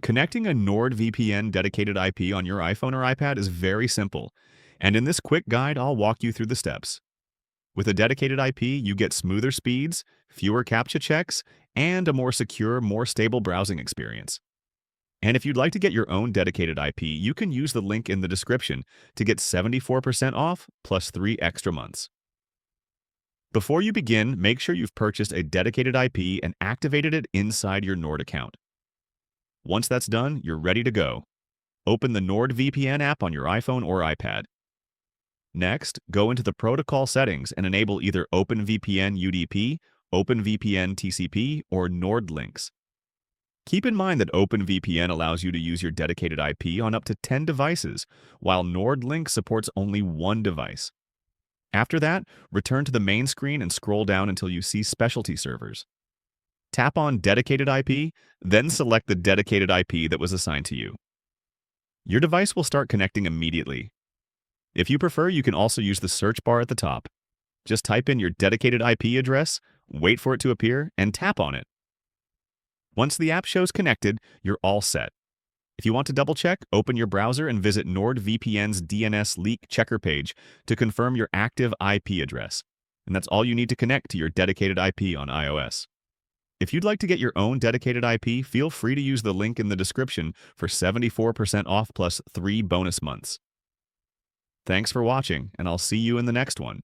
Connecting a NordVPN dedicated IP on your iPhone or iPad is very simple, and in this quick guide, I'll walk you through the steps. With a dedicated IP, you get smoother speeds, fewer CAPTCHA checks, and a more secure, more stable browsing experience. And if you'd like to get your own dedicated IP, you can use the link in the description to get 74% off plus 3 extra months. Before you begin, make sure you've purchased a dedicated IP and activated it inside your Nord account. Once that's done, you're ready to go. Open the NordVPN app on your iPhone or iPad. Next, go into the protocol settings and enable either OpenVPN UDP, OpenVPN TCP, or NordLynx. Keep in mind that OpenVPN allows you to use your dedicated IP on up to 10 devices, while NordLynx supports only 1 device. After that, return to the main screen and scroll down until you see Specialty Servers. Tap on Dedicated IP, then select the dedicated IP that was assigned to you. Your device will start connecting immediately. If you prefer, you can also use the search bar at the top. Just type in your dedicated IP address, wait for it to appear, and tap on it. Once the app shows connected, you're all set. If you want to double-check, open your browser and visit NordVPN's DNS leak checker page to confirm your active IP address. And that's all you need to connect to your dedicated IP on iOS. If you'd like to get your own dedicated IP, feel free to use the link in the description for 74% off plus 3 bonus months. Thanks for watching, and I'll see you in the next one.